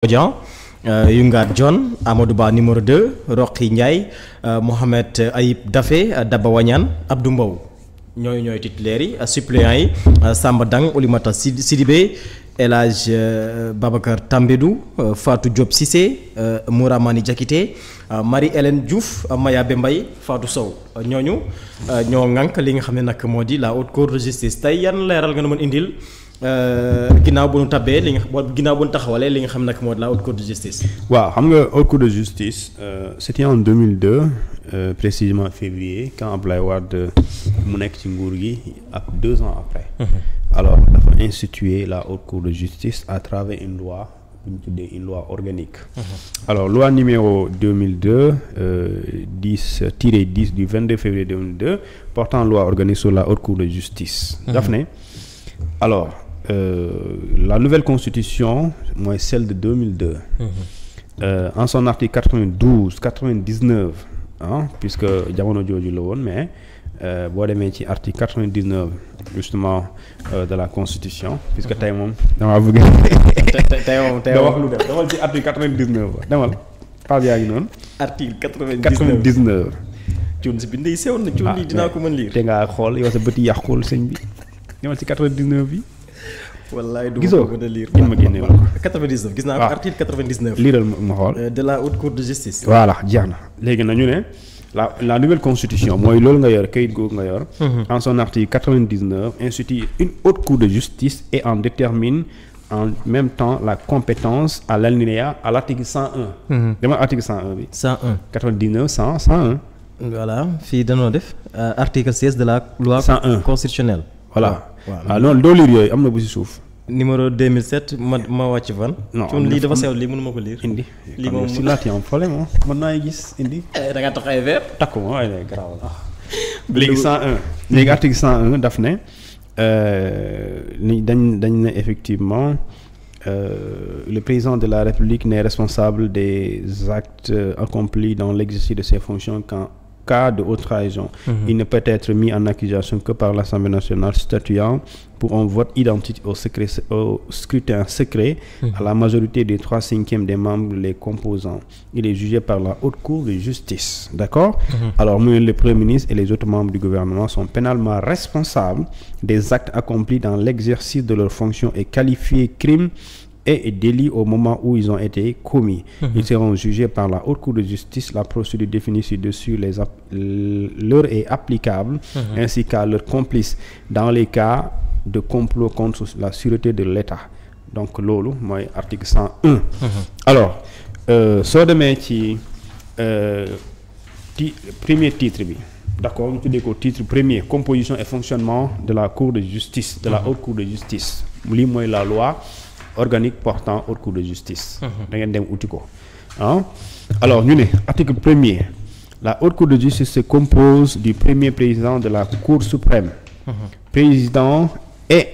Bodian Yungat John Amadou Ba numéro 2 Roqi Ndiaye Mohamed Ayib Daffé Daba Wañaan Abdou Mbow ñooy titulaires yi suppléants yi Samba Dang Oulimata Sidibé El Hadj Babacar Tambédou Fatou Diop Cissé Mouramani Diakité Marie-Hélène Diouf Mayabe Mbaye Fatou Sow ñooñu ñoo ŋànk li nga xam ne nag moo di la haute cour de justice tey yan leeral nga nu mën indil ginnaaw bu nu tabbee li nga ginnaaw bu nu taxawalee li nga xam nag moo di la haute cour de justice. waaw xam nga haute cour de justice c'était en 2002 précisément février quand Abdoulaye Wade mu nekk ci nguur gi ak 2 ans après. alors dafa instituer la haute cour de justice à travers une loi bu ñu tuddee une loi organique. alors loi numéro 2002 10-10 du 22 février 2002 portant loi organique sur la haute cour de justice. daf ne alors. La nouvelle constitution mooy celle de 2002 en son article 92 99 puisque jamono jooju la woon mais boo demee ci article 99 justement de la constitution puisque tey moom damaa bëgg tey wax lu def demal ci article 99 ba demal page yaa ngi noonu article 99 cuun si bind yi sew na cuun yi dinaa ko mën lire te ngaa xool yow sa bët yi yàqul sëñ bi demal ci 99 bi wallaay du gisoo ma lire ma génne wala 99 gis naa ko article 99. liiral ma xool. de la haute cour de justice. voilà jeex na léegi na ñu ne la nouvelle constitution mooy loolu nga yor kayit googu nga yor. en son article 99 institue une haute cour de justice et en détermine en même temps la compétence à l'alinéa à l'article 101. dama article 101 bi. 101 99 100 101. voilà fii danoo def article 16 de la loi 101 constitutionnelle. voilà waaw noonu doo lire yooyu am na bu ci suuf. numéro 2007 ma wàcc fan. non lii dafa sew lii mënu ma ko lire. indi lii moom si laati am problème moom mën naa gis indi. da nga tax ay verre. takku ma waaye lay garaaw la. léegi 101 léegi article 101 daf ne ni dañ ne effectivement le président de la République n'est responsable des actes accomplis dans l'exercice de ses fonctions qu'en cas de haute trahison. Il ne peut être mis en accusation que par l'Assemblée nationale statuant pour un vote identique au scrutin secret à la majorité des 3/5 des membres les composants. Il est jugé par la haute cour de justice. D'accord? Alors, le Premier ministre et les autres membres du gouvernement sont pénalement responsables des actes accomplis dans l'exercice de leurs fonctions et qualifiés crimes et délits au moment où ils ont été commis. Ils seront jugés par la haute cour de justice. La procédure définie ci-dessus leur est applicable ainsi qu'à leurs complices dans les cas de complot contre la sûreté de l'État. Donc loolu mooy article 101. alors soo demee ci premier titre bi d'accord ñu tuddee ko titre premier composition et fonctionnement de la cour de justice de la haute cour de justice lii mooy la loi organique portant haute cour de justice. da ngeen dem uti ko alors ñu ne article premier la haute cour de justice se compose du premier président de la cour suprême. président et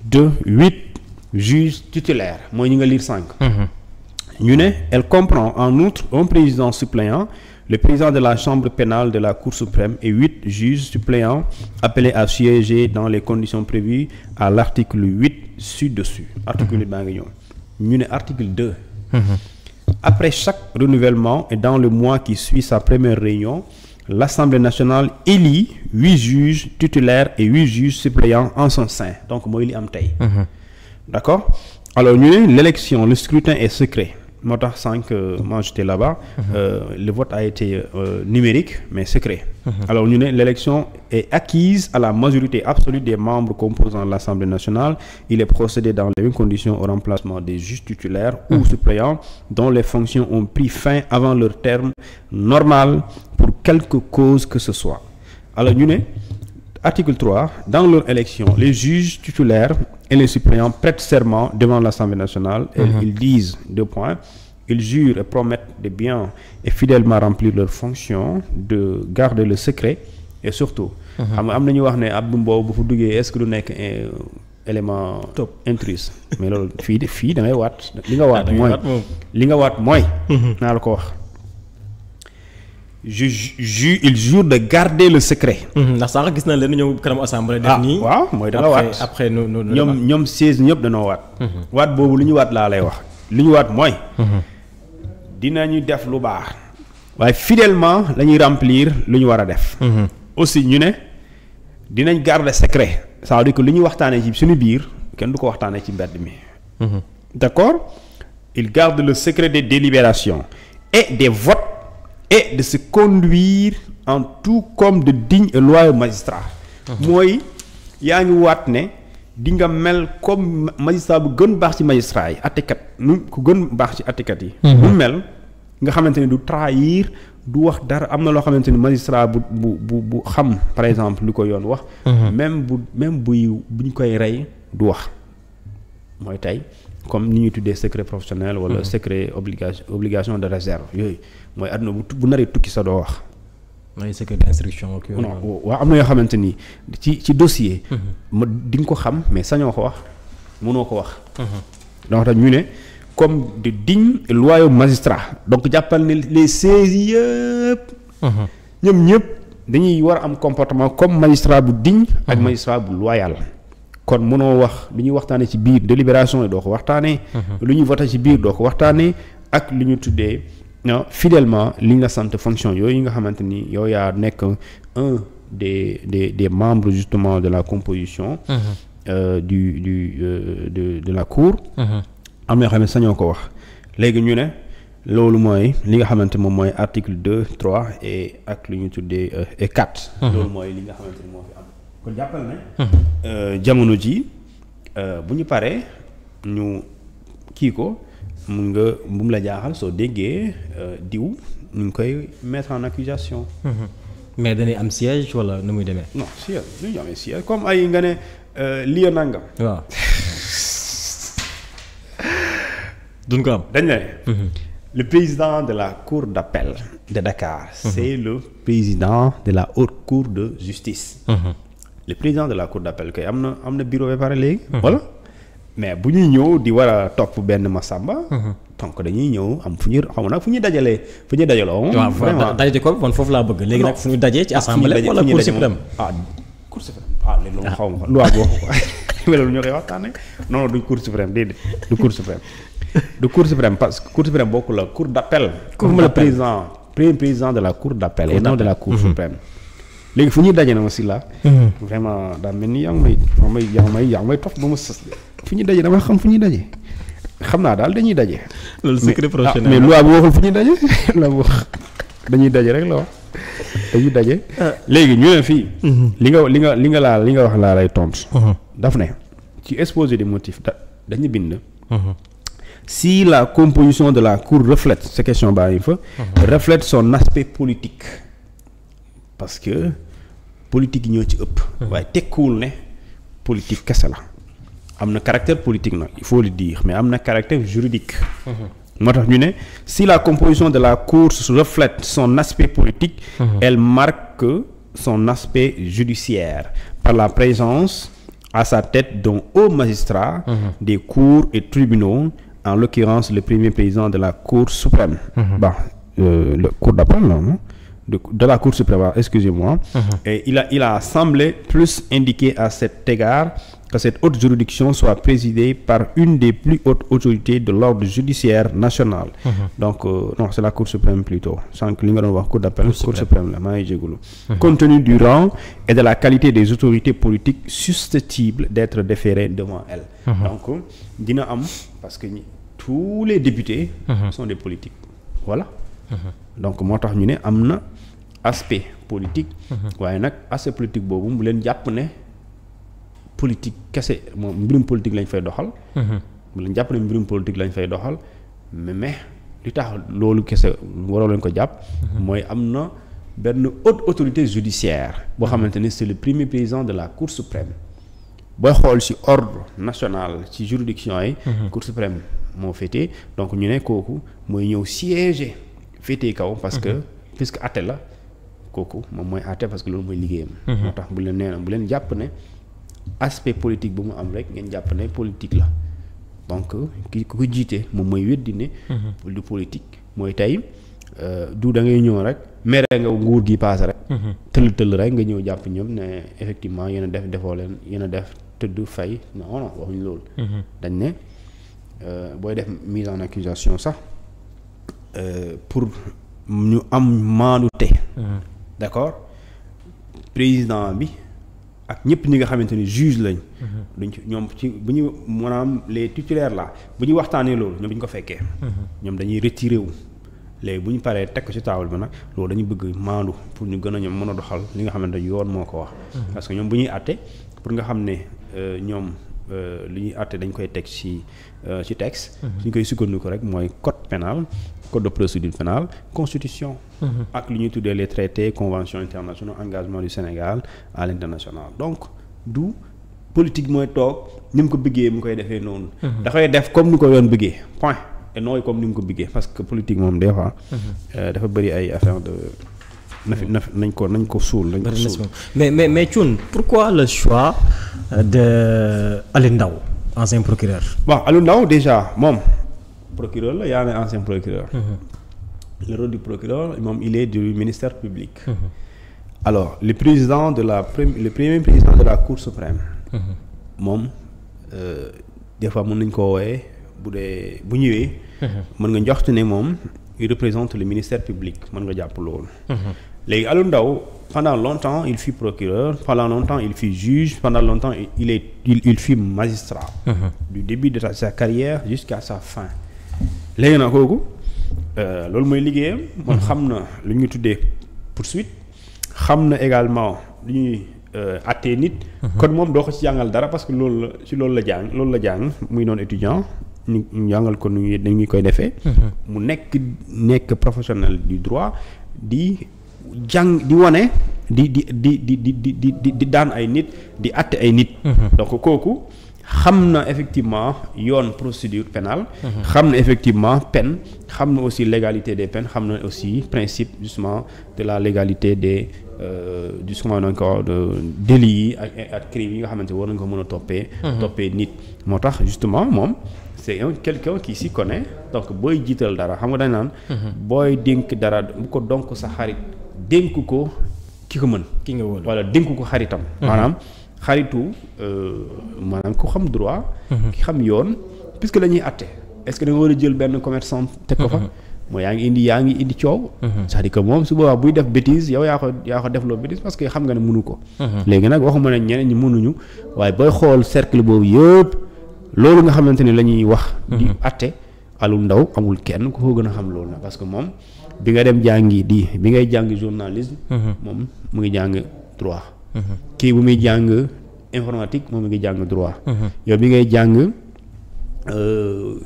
de 8 juges titulaires mooy ñu nga lire 5. ñu ne elle comprend en outre un président suppléant, le président de la chambre pénale de la cour suprême et 8 juges suppléants appelés à siéger dans les conditions prévues à l'article 8 ci-dessus. article 8 baa ngi ñëw ñu ne article 2. après chaque renouvellement et dans le mois qui suit sa première réunion, l'Assemblée nationale élit 8 juges titulaires et 8 juges suppléants en son sein. Donc mooy li am tey. D'accord? Alors ñu ne l'élection, le scrutin est secret. moo tax sànq moi j'étais là-bas. Le vote a été numérique mais secret. Alors ñu ne l'élection est acquise à la majorité absolue des membres composant l'Assemblée nationale. Il est procédé dans les mêmes conditions au remplacement des juges titulaires ou suppléants dont les fonctions ont pris fin avant leur terme normal pour quelque cause que ce soit. Alors ñu ne article 3 dans leur élection les juges titulaires et les suppléants prêtent serment devant l'Assemblée nationale et ils disent 2 points ils jurent et promettent de bien et fidèlement remplir leurs fonctions, de garder le secret et surtout xam nga am na ñu wax ne Abdou Mbow bu fu duggee est-ce que du nekk élément top intrus mais loolu fii da ngay waat li nga waat mooy naa la ko wax il jure de garder le secret. ndax sax gis na leen ñëw kanam assemblée. def nii waaw mooy da nga waat après ñoom 16 ñëpp danoo waat. waat boobu lu ñu waat laa lay wax. li ñu waat mooy. dinañu def lu baax. waaye fidèlement la ñuy remplir lu ñu war a def. aussi ñu ne dinañ garder secret. ça veut dire que lu ñuy waxtaanee ci suñu biir kenn du ko waxtaanee ci mbedd mi. d'accord il garde le secret des délibérations et des votes et de se conduire en tout comme de dignes et loyaux magistrats. mooy yaa ngi waat ne di nga mel comme magistrat bu gën baax ci magistrat yi àttekat nu ku gën baax ci àttekat yi. bu mel nga xamante ne du trahir du wax dara am na loo xamante ni magistrat bu xam par exemple lu ko yoon wax. même bu ñu koy rey du wax mooy tey comme ni ñuy tuddee secret professionnel wala secret obligation de réserve yooyu mooy àdduna bu naree tukki sa doo wax. mooy secret d'instruction ak yooyu. non waaw am na yoo xamante ni ci dossier. ma di nga ko xam mais sañoo ko wax mënoo ko wax. donc tax ñu ne comme de dignes et loyaux magistrats donc jàppal ne les saisis yëpp. ñoom ñëpp dañuy war a am comportement comme magistrat bu digne. ak magistrat bu loyal. kon mënoo wax lu ñuy waxtaanee ci biir délibération yi doo ko waxtaanee. lu ñuy voté ci biir doo ko waxtaanee ak lu ñu tuddee. non fidèlement li nga sant fonction yooyu nga xamante ni yow yaa nekk un des membres justement de la composition. de la cour. am na yoo xam ne sañoo ko wax léegi ñu ne loolu mooy li nga xamante moom mooy article 2 3 et ak lu ñu tuddee et 4. loolu mooy li nga xamante ni moo fi am. kon jàppal ne. jamono ji bu ñu paree ñu kii ko. mun nga bu mu la jaaxal soo déggee diw ñu ngi koy mettre en accusation. mais dañuy am siège wala nu muy demee. non siège lu ñu amee siège comme ay nga ne lii nangam. waaw. duñ ko am. dañ ne. le président de la cour d'appel de Dakar. c'est le président de la haute cour de justice. le président de la cour d'appel kay am na bureau ba pare léegi. voilà. mais bu ñuy ñëw di war a topp benn Massamba. donc dañuy ñëw am fu ñuy dajalee fu ñuy dajaloo. waaw daje ko man foofu laa bëgg. léegi nag fu ñu dajee ci assemblée wala cour suprême. cour suprême léegi loolu xaw ma ko loi boo ko loolu ñoo koy waxtaanee non du cour suprême déedéet du cour suprême. du cour suprême parce que cour suprême bokkul la cour d'appel. comme le premier président de la cour d'appel et non de la cour suprême. léegi fu ñuy daje na ma si la vraiment daa mel ni yaa ngi may topp ba ma sës fu ñuy daje dama xam fu ñuy daje xam naa daal dañuy daje. loolu secret professionnel mais loi bi waxul fu ñuy daje la wax dañuy daje rek la wax dañuy daje. léegi ñu ne fii. li nga wax laa lay tontu. daf ne ci exposé des motifs dañu bind. si la composition de la cour reflète ces questions baa ngi fa. reflète son aspect politique. parce que politique yi ñoo ci ëpp. waaye tekkuwul ne politique kese la. am na caractère politique nag il faut le dire mais am na caractère juridique. moo tax ñu ne si la composition de la cour reflète son aspect politique. elle marque son aspect judiciaire par la présence à sa tête d'un haut magistrat. des cours et tribunaux en l'occurrence le premier président de la cour suprême. Le cour d'appel non. De la Cour suprême, excusez-moi. Et il a semblé plus indiqué à cet égard que cette haute juridiction soit présidée par une des plus hautes autorités de l'ordre judiciaire national. Donc non, c'est la Cour suprême plutôt. Sans que li nga doon wax Cour d'appel, Cour suprême la maa ngi jégalu. Compte tenu du rang et de la qualité des autorités politiques susceptibles d'être déférées devant elle. Donc dina am parce que tous les députés sont des politiques. Voilà. Donc moo tax ñu ne am na aspect politique. waaye nag aspect politique boobu mu leen jàpp ne politique kese moom mbirum politique lañ fay doxal. mu leen jàpp ne mbirum politique lañ fay doxal mais li tax loolu kese waroo leen ko jàpp. mooy am na benn haute autorité judiciaire boo xamante ne c'est le premier président de la Cour suprême. booy xool ci ordre national ci juridiction yi. Cour suprême moo féetee donc ñu ne kooku mooy ñëw siéger. féetee kaw parce que puisque àtte la kooku moom mooy àtte parce que loolu mooy liggéeyam. moo tax bu leen jàpp ne aspect politique bu mu am rek ngeen jàpp ne politique la donc ki ku ko jiite moom mooy weddi ne. du politique mooy tey du da ngay ñëw rek mere nga nguur gi paase rek. tëll rek nga ñëw jàpp ñoom ne effectivement yéen a def defoo leen yéen a def tëdd fay non waxuñu loolu. dañ ne booy def mise en accusation sax pour ñu am maandute. d'accord président bi ak ñëpp ñi nga xamante ni juge lañ. duñ ci ñoom ci bu ñu maanaam les titulaires là bu ñu waxtaanee loolu ñoom duñ ko fekkee. ñoom dañuy retiré wu. léegi bu ñu paree teg ko ci table bi nag loolu dañu bëgg maandu pour ñu gën a ñoom mën a doxal li nga xamante yoon moo ko wax. parce que ñoom bu ñuy àtte pour nga xam ne ñoom li ñuy àtte dañ koy teg ci texte. suñ koy sukkandiku rek mooy code pénal code de procédure pénale constitution. ak li ñuy tuddee les traités conventions internationaux engagement du Sénégal à l'international donc du politique mooy toog ni mu ko bëggee mu koy defee noonu. dafay def comme ni ko yoon bëggee point. et nooy comme ni mu ko bëggee parce que politique moom des fois. dafa bëri ay affaire de. nañ ko suul. mais Thioune pourquoi le choix de Aliou Ndao ancien procureur. bon Aliou Ndao déjà moom procureur la yaa ne ancien procureur. le rôle du procureur moom il est du ministère public. alors le premier président de la Cour suprême. moom des fois mën nañ koo wooyee. bu ñëwee. mën nga njoxte ne moom il représente le ministère public mën nga jàpp loolu. léegi Aliou Ndao pendant longtemps il fut procureur pendant longtemps il fut juge pendant longtemps il fut magistrat. du début de sa carrière jusqu'à sa fin. léegi nag kooku loolu mooy liggéeyam. moom xam na lu ñuy tuddee poursuite xam na également lu ñuy. attee nit. kon moom doo ko ci jàngal dara parce que loolu la jàng muy doon étudiant. ñu jàngal ko nu ñu koy defee. mu nekk professionnel du droit di jàng di wane di daan ay nit di àtte ay nit. donc kooku xam na effectivement yoon procédure pénale. xam na effectivement peine xam na aussi légalité des peines xam na aussi principe justement de la légalité des justement encore de délits yi ak crimes yi nga xamante war nañ ko mën a toppee nit. moo tax justement moom. c'est quelqu'un qui s'y connaît donc booy jiital dara xam nga dañ naan. booy dénk dara bu ko donc sa xarit dénk ko ki ko mën. ki nga wóolu wala dénk ko xaritam. maanaam xaritu maanaam ku xam droit. ki xam yoon puisque la ñuy àtte est-ce que da nga war a jël benn commerçant teg ko fa. mooy yaa ngi indi coow. c'est-à-dire que moom su boobaa buy def bêtise yow yaa ko def loo bêtise parce que xam nga ne mënu ko. léegi nag waxuma ne ñeneen ñi mënuñu waaye booy xool cercle boobu yëpp. loolu nga xamante ni la ñuy wax. di àtte Aliou Ndao amul kenn ku ko gën a xam loolu nag parce que moom bi nga dem bi ngay jàng journalisme. moom mu ngi jàng droit. kii bu muy jàng informatique moom mu ngi jàng droit. yow bi ngay jàng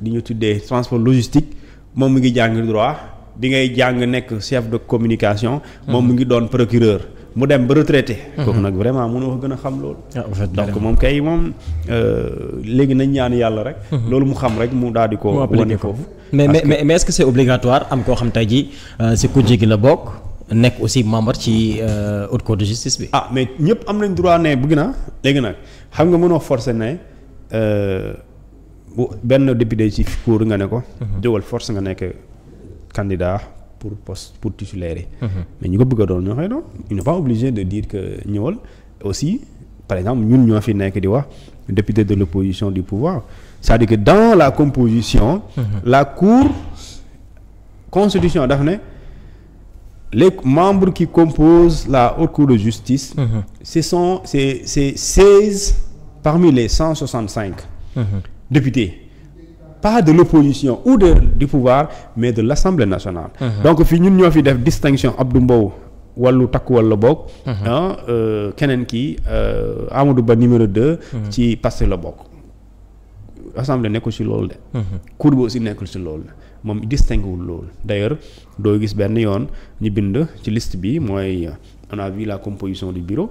li ñu tuddee transport logistique moom mu ngi jàng droit bi ngay jàng nekk chef de communication. moom mu ngi doon procureur. mu dem ba retraité. kooku nag vraiment mënoo ko gën a xam loolu. donc moom kay moom léegi nañ ñaan yàlla rek. loolu mu xam rek mu daal di ko wane foofu. mais est-ce que c'est obligatoire am koo xam tey jii si kujje gi la bokk nekk aussi membre ci haute cour de justice bi. mais ñëpp am nañ droit ne bëgg na léegi nag xam nga mënoo forcer ne bu benn député ci cour nga ne ko. jógal force nga nekk candidat. pour poste pour titulaire yi. mais ñu ko bëgg a doon ñoo xëy doon il n'est pas obligé de dire que ñëwal aussi par exemple ñun ñoo fi nekk di wax député de l'opposition du pouvoir c'est-à-dire que dans la composition. la cour constitution daf ne les membres qui composent la haute cour de justice. c'est 16 parmi les 165. députés. pas de l'opposition ou du pouvoir mais de l'Assemblée nationale. donc fii ñun ñoo fi def distinction Abdou Mbow wàllu takku wàllu bokk. keneen kii Amadou Ba numéro 2. ci Pastef la bokk. Assemblée nekkul ci loolu de. cour bi aussi nekkul ci loolu de moom distingue wul loolu d'ailleurs doo gis benn yoon ñu bind ci liste bi mooy on a vu la composition du bureau.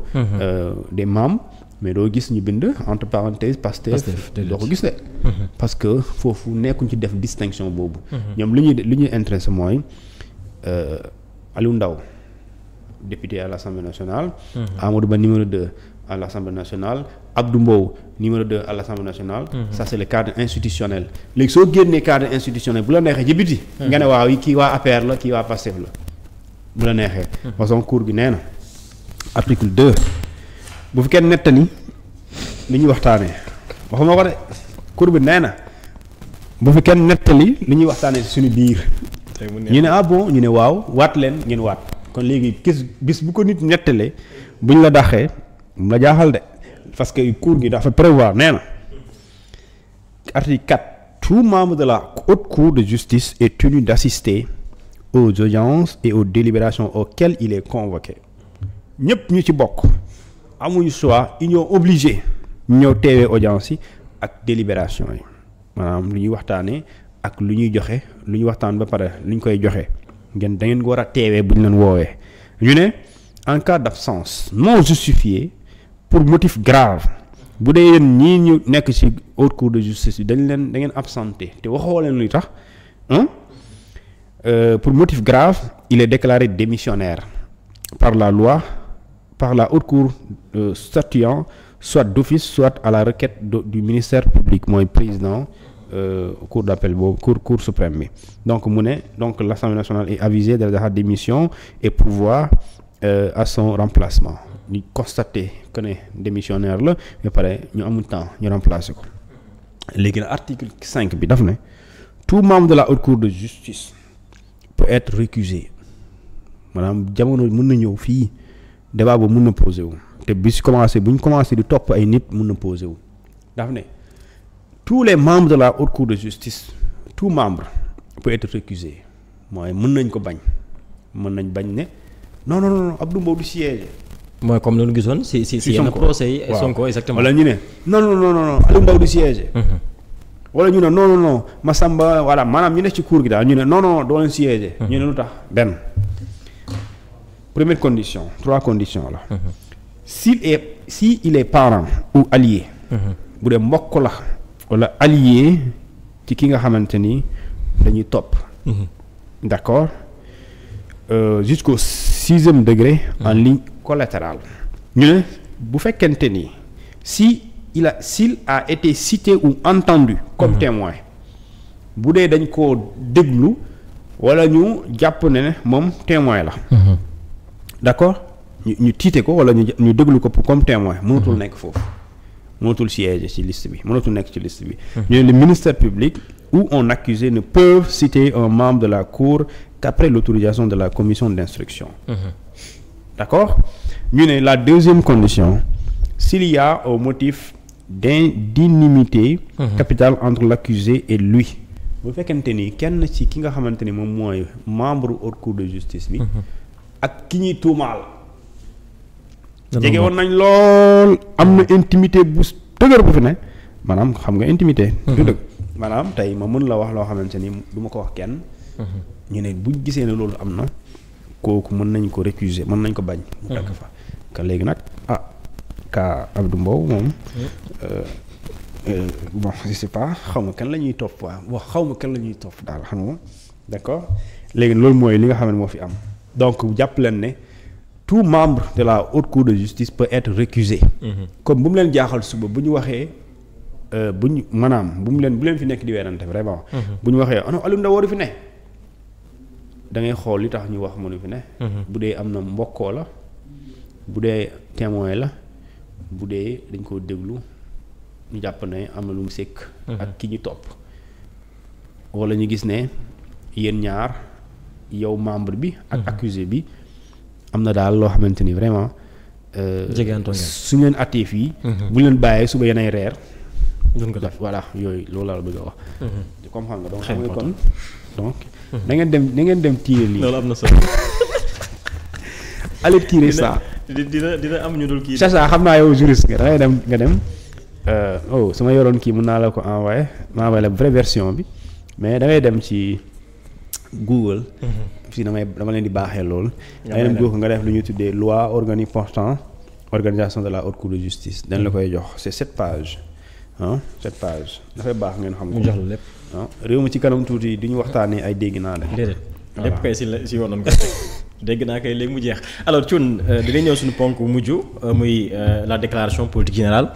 des membres. mais doo gis ñu bind entre parenthèses Pastef doo ko gis de. parce que foofu nekkuñ ci def distinction boobu. ñoom li ñuy intéressé mooy Aliou Ndao député à l'Assemblée nationale. Amadou Ba numéro 2 à l'Assemblée nationale. Abdou Mbow numéro 2 à l'Assemblée nationale. ça c'est le cadre institutionnel. léegi soo génnee cadre institutionnel bu la neexee ci biti. nga ne waaw kii waa APR la kii waa Pastef la bu la neexee. façon cour gi nee na article 2. bu fi kenn nettali li ñuy waxtaanee waxuma ko de cour bi nee na bu fi kenn nettali li ñuy waxtaanee suñu biir. ñu ne ah bon ñu ne waaw waat leen ngeen waat kon léegi bis bu ko nit nettalee buñ la daxee mu la jaaxal de parce que cour gi dafa prévoir nee na article 4 tout membre de la haute cour de justice est tenu d'assister aux audiences et aux délibérations auxquelles il est convoqué ñëpp ñu ci bokk amuñu choix ils sont obligés ñëw teewee audience yi ak délibération yi maanaam lu ñuy waxtaanee ak lu ñuy joxe lu ñu waxtaan ba pare lu ñu koy joxe ngeen da ngeen ko war a teewee bu ñu leen woowee ñu ne en cas d'absence non justifiée pour motif grave bu dee yéen ñii ñu nekk ci haute cour de justice bi da ngeen absenté te waxoo leen luy tax pour motif grave il est déclaré démissionnaire par la loi par la haute cour statuant soit d'office soit à la requête du ministère public mooy président cour d'appel boobu cour suprême bi donc mu ne donc l'Assemblée nationale est avisée de sa démission et pourvoir à son remplacement ñu constater que ne démissionnaire la ba pare ñu amul temps ñu remplacer ko léegi nag article 5 bi daf ne tout membre de la haute cour de justice peut être récusé maanaam jamono mën na ñëw fii débat boobu mën na posé wu te bu ñu commencé di topp ay nit mën na posé wu daf ne tous les membres de la haute cour de justice tout membre peut être récusé mooy mën nañ ko bañ mën nañ bañ ne non Abdou Mbow du siège. mooy comme loolu gisoon si yenn procès yi. waaw Sonko exactement. wala ñu ne non Abdou Mbow du siège. wala ñu ne non Massamba voilà maanaam ñu ne ci cour gi daal ñu ne non doo leen siège. ñu ne lu tax benn première condition 3 conditions la. si il est parent ou allié. bu dee mbokk la. wala allié ci ki nga xamante ni dañuy topp. d'accord jusqu'au 6e degré. en ligne collatérale. ñu ne bu fekkente ni s'il a été cité ou entendu comme témoin bu dee dañ koo déglu wala ñu jàpp ne moom témoin la. d'accord ñu tiite ko wala ñu déglu ko comme témoin mënatul nekk foofu. mënatul siège ci liste bi mënatul nekk ci liste bi. ñu ne le ministère public ou un accusé ne peuvent citer un membre de la cour qu'après l'autorisation de la commission d'instruction. D'accord ñu ne la deuxième condition s'il y a un motif d'inimité capitale entre l'accusé et lui bu fekkente ni kenn ci ki nga xamante ni moom mooy membre haute cour de justice bi ak ki ñuy tuumaal jege woon nañ lool am na intimité bu dëgër bu fi ne maanaam xam nga intimité du dëgg maanaam tey ma mën la wax loo xamante ni du ma ko wax kenn ñu ne buñ gisee ne loolu am na kooku mën nañ ko récuser mën nañ ko bañ mu dagg fa ka léegi nag ka Abdou Mbow moom bon je sais pas xaw ma kan la ñuy topp wax xaw ma kan la ñuy topp daal xam nga d'accord léegi loolu mooy li nga xam ne moo fi am donc jàpp leen ne tout membre de la haute cour de justice peut être récusé. comme bu mu leen jaaxal suba bu ñu waxee bu ñu maanaam bu leen fi nekk di weerante vraiment. bu ñu waxee non Aliou Ndao waru fi ne da ngay xool li tax ñu wax mënu fi ne. bu dee am na mbokkoo la bu dee témoin la bu dee dañ koo déglu ñu jàpp ne am na lu mu sekk. ak ki ñu topp wala ñu gis ne yéen ñaar yow membre bi. ak accusé bi. am na daal loo xamante ni vraiment. jegeantoo ngeen su ñu leen attee fii. bu ñu leen bàyyee suba yenay reer. duñ ko def voilà yooyu loolu laa la bëgg a wax. comme xam nga donc xam nga kon donc. da ngeen dem tirer lii. loolu am na solo. allez tirer ça. dina am ñu dul kii. Chacha xam naa yow juriste nga dangay dem nga dem. su ma yoroon kii mën naa la ko envoyer ma envoyer la vraie version bi mais da ngay dem ci Google. fii dama leen di baaxee loolu. dangay dem Google nga def lu ñuy tuddee loi organique portant organisation de la haute cour de justice. dañ la koy jox c'est 7 pages. 7 pages dafay baax ngeen xam. mu jox la lépp. réew mi ci kanam tuuti du ñu waxtaanee ay dégg naa la. déedéet lépp kay si yoonam nga dégg naa kay léegi mu jeex alors Thioune dinañ ñëw suñu ponk mujj muy la déclaration politique générale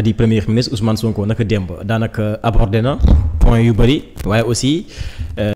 di premier ministre Ousmane Sonko naka démb daanaka abordé na point yu bëri waaye aussi.